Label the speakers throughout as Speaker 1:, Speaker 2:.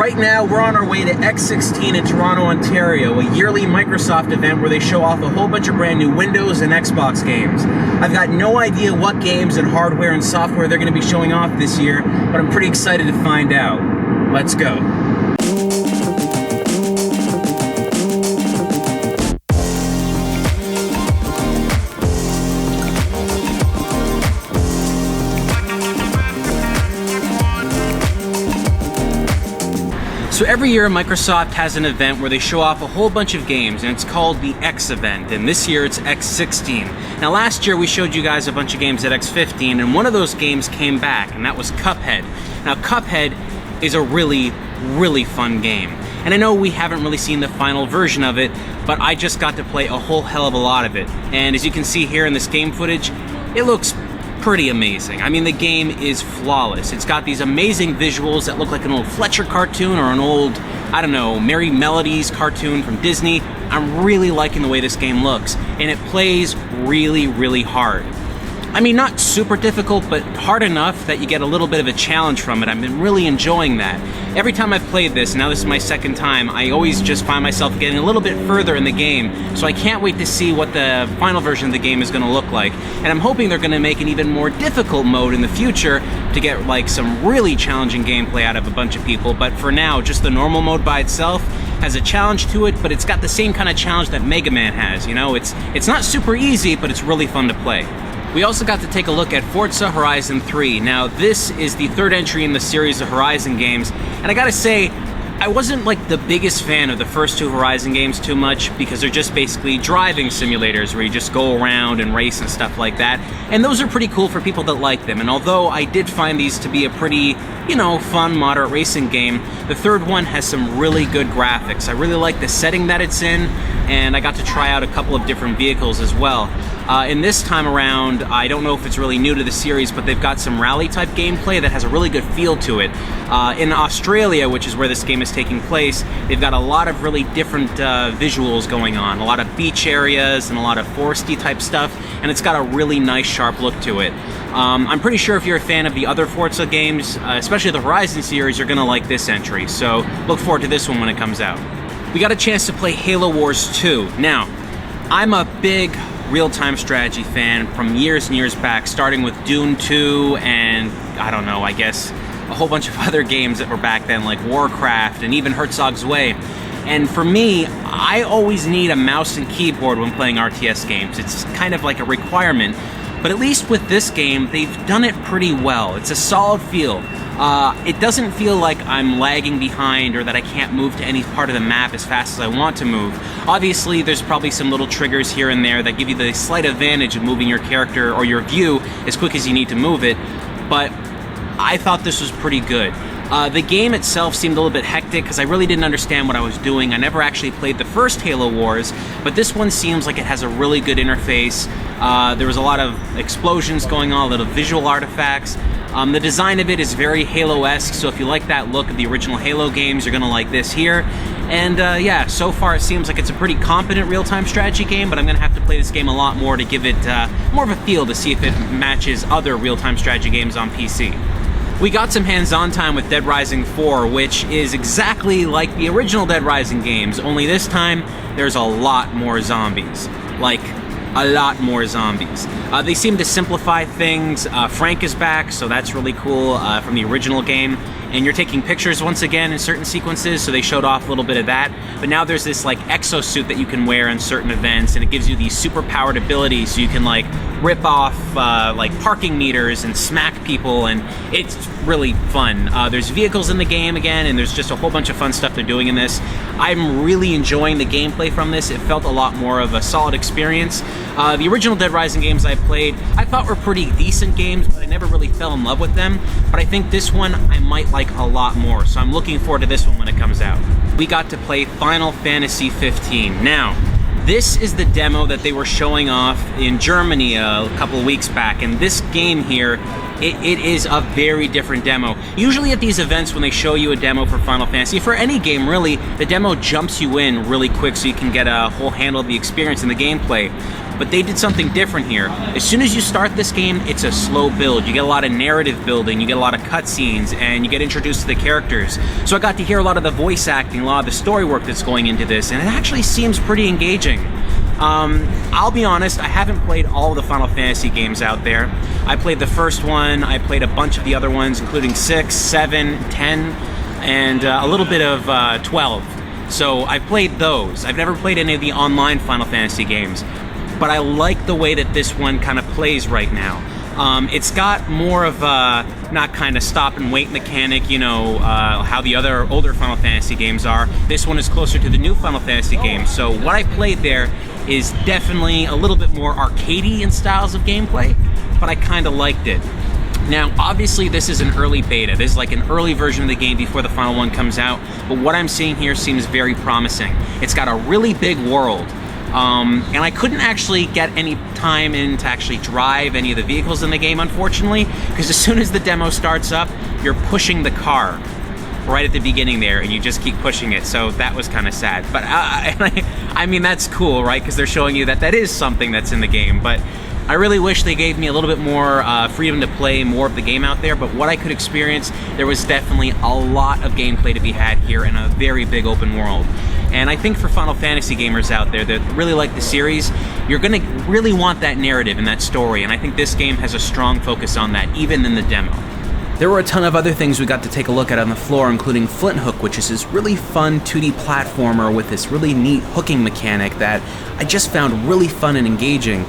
Speaker 1: Right now, we're on our way to X16 in Toronto, Ontario, a yearly Microsoft event where they show off a whole bunch of brand new Windows and Xbox games. I've got no idea what games and hardware and software they're going to be showing off this year, but I'm pretty excited to find out. Let's go. So every year Microsoft has an event where they show off a whole bunch of games, and it's called the X event, and this year it's X16. Now last year we showed you guys a bunch of games at X15, and one of those games came back, and that was Cuphead. Now Cuphead is a really fun game, and I know we haven't really seen the final version of it, but I just got to play a whole hell of a lot of it, and as you can see here in this game footage, it looks pretty amazing. I mean, the game is flawless. It's got these amazing visuals that look like an old Fletcher cartoon or an old, I don't know, Merry Melodies cartoon from Disney. I'm really liking the way this game looks, and it plays really hard. I mean, not super difficult, but hard enough that you get a little bit of a challenge from it. I've been really enjoying that. Every time I've played this, now this is my second time, I always just find myself getting a little bit further in the game, so I can't wait to see what the final version of the game is going to look like. And I'm hoping they're going to make an even more difficult mode in the future to get like some really challenging gameplay out of a bunch of people, but for now, just the normal mode by itself has a challenge to it, but it's got the same kind of challenge that Mega Man has, you know? It's not super easy, but it's really fun to play. We also got to take a look at Forza Horizon 3. Now, this is the third entry in the series of Horizon games, and I gotta say, I wasn't like the biggest fan of the first two Horizon games too much because they're just basically driving simulators where you just go around and race and stuff like that, and those are pretty cool for people that like them, and although I did find these to be a pretty, you know, fun, moderate racing game, the third one has some really good graphics. I really like the setting that it's in, and I got to try out a couple of different vehicles as well. In this time around, I don't know if it's really new to the series, but they've got some rally-type gameplay that has a really good feel to it. In Australia, which is where this game is taking place, they've got a lot of really different visuals going on, a lot of beach areas and a lot of foresty type stuff, and it's got a really nice, sharp look to it. I'm pretty sure if you're a fan of the other Forza games, especially the Horizon series, you're gonna like this entry, so look forward to this one when it comes out. We got a chance to play Halo Wars 2. Now, I'm a big real-time strategy fan from years and years back, starting with Dune 2 and, I don't know, I guess a whole bunch of other games that were back then, like Warcraft and even Herzog's Way. And for me, I always need a mouse and keyboard when playing RTS games. It's kind of like a requirement. But at least with this game, they've done it pretty well. It's a solid feel. It doesn't feel like I'm lagging behind or that I can't move to any part of the map as fast as I want to move. Obviously, there's probably some little triggers here and there that give you the slight advantage of moving your character or your view as quick as you need to move it, but I thought this was pretty good. The game itself seemed a little bit hectic because I really didn't understand what I was doing. I never actually played the first Halo Wars, but this one seems like it has a really good interface. There was a lot of explosions going on, a little visual artifacts. The design of it is very Halo-esque, so if you like that look of the original Halo games, you're gonna like this here. And yeah, so far it seems like it's a pretty competent real-time strategy game, but I'm gonna have to play this game a lot more to give it more of a feel to see if it matches other real-time strategy games on PC. We got some hands-on time with Dead Rising 4, which is exactly like the original Dead Rising games, only this time there's a lot more zombies. Like, a lot more zombies. They seem to simplify things. Frank is back, so that's really cool from the original game. And you're taking pictures once again in certain sequences, so they showed off a little bit of that. But now there's this like exosuit that you can wear in certain events, and it gives you these super powered abilities, so you can like rip off like parking meters and smack people, and it's really fun. There's vehicles in the game again, and there's just a whole bunch of fun stuff they're doing in this. I'm really enjoying the gameplay from this. It felt a lot more of a solid experience. The original Dead Rising games I played, I thought were pretty decent games, but I never really fell in love with them. But I think this one I might like a lot more, so I'm looking forward to this one when it comes out. We got to play Final Fantasy 15. Now, this is the demo that they were showing off in Germany a couple of weeks back, and this game here it is a very different demo. Usually at these events when they show you a demo for Final Fantasy, for any game really, the demo jumps you in really quick so you can get a whole handle of the experience and the gameplay. But they did something different here. As soon as you start this game, it's a slow build. You get a lot of narrative building, you get a lot of cutscenes, and you get introduced to the characters. So I got to hear a lot of the voice acting, a lot of the story work that's going into this, and it actually seems pretty engaging. I'll be honest, I haven't played all the Final Fantasy games out there. I played the first one, I played a bunch of the other ones, including 6, 7, 10, and a little bit of 12. So I've played those. I've never played any of the online Final Fantasy games, but I like the way that this one kind of plays right now. It's got more of a, not kind of stop and wait mechanic, you know, how the other older Final Fantasy games are. This one is closer to the new Final Fantasy games. So what I played there is definitely a little bit more arcadey in styles of gameplay, but I kind of liked it. Now, obviously this is an early beta. This is like an early version of the game before the final one comes out, but what I'm seeing here seems very promising. It's got a really big world. And I couldn't actually get any time in to actually drive any of the vehicles in the game, unfortunately, because as soon as the demo starts up, you're pushing the car right at the beginning there, and you just keep pushing it, so that was kind of sad. But I mean, that's cool, right? Because they're showing you that that is something that's in the game, but I really wish they gave me a little bit more freedom to play more of the game out there, but what I could experience, there was definitely a lot of gameplay to be had here in a very big open world. And I think for Final Fantasy gamers out there that really like the series, you're going to really want that narrative and that story, and I think this game has a strong focus on that, even in the demo. There were a ton of other things we got to take a look at on the floor, including Flint Hook, which is this really fun 2D platformer with this really neat hooking mechanic that I just found really fun and engaging.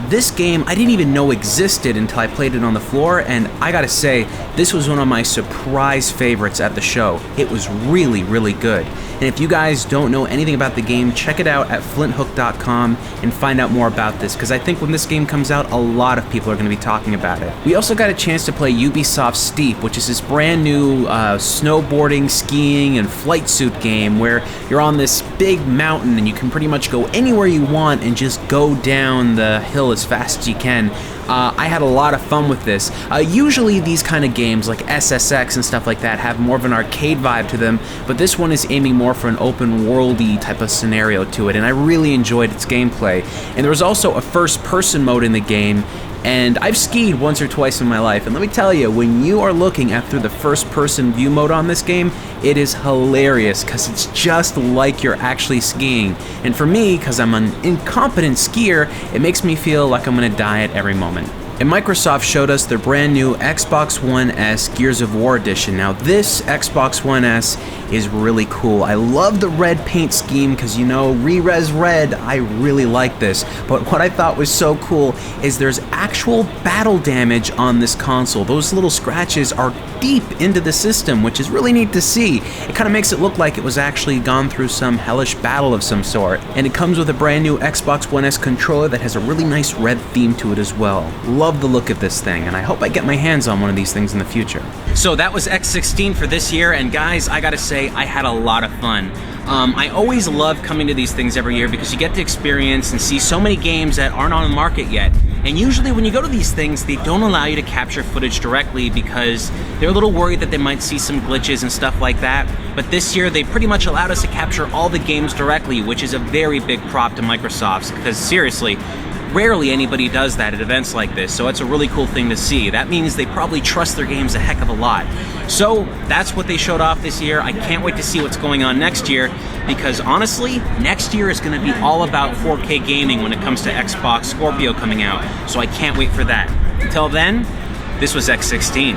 Speaker 1: This game I didn't even know existed until I played it on the floor, and I gotta say, this was one of my surprise favorites at the show. It was really, really good. And if you guys don't know anything about the game, check it out at flinthook.com and find out more about this, because I think when this game comes out, a lot of people are going to be talking about it. We also got a chance to play Ubisoft's Steep, which is this brand new snowboarding, skiing, and flight suit game where you're on this big mountain and you can pretty much go anywhere you want and just go down the hill as fast as you can. I had a lot of fun with this. Usually these kind of games like SSX and stuff like that have more of an arcade vibe to them, but this one is aiming more for an open worldy type of scenario to it, and I really enjoyed its gameplay. And there was also a first person mode in the game, and I've skied once or twice in my life, and let me tell you, when you are looking at through the first person view mode on this game, it is hilarious because it's just like you're actually skiing. And for me, because I'm an incompetent skier, it makes me feel like I'm gonna die at every moment. And Microsoft showed us their brand new Xbox One S Gears of War edition. Now this Xbox One S is really cool. I love the red paint scheme because, you know, Rerez Red, I really like this. But what I thought was so cool is there's actual battle damage on this console. Those little scratches are deep into the system, which is really neat to see. It kind of makes it look like it was actually gone through some hellish battle of some sort. And it comes with a brand new Xbox One S controller that has a really nice red theme to it as well. Love the look of this thing, and I hope I get my hands on one of these things in the future. So that was X16 for this year, and guys, I gotta say, I had a lot of fun. I always love coming to these things every year because you get to experience and see so many games that aren't on the market yet. And usually when you go to these things, they don't allow you to capture footage directly because they're a little worried that they might see some glitches and stuff like that. But this year, they pretty much allowed us to capture all the games directly, which is a very big prop to Microsoft, because seriously, rarely anybody does that at events like this, so it's a really cool thing to see. That means they probably trust their games a heck of a lot. So that's what they showed off this year. I can't wait to see what's going on next year, because honestly, next year is going to be all about 4K gaming when it comes to Xbox Scorpio coming out, so I can't wait for that. Until then, this was X16.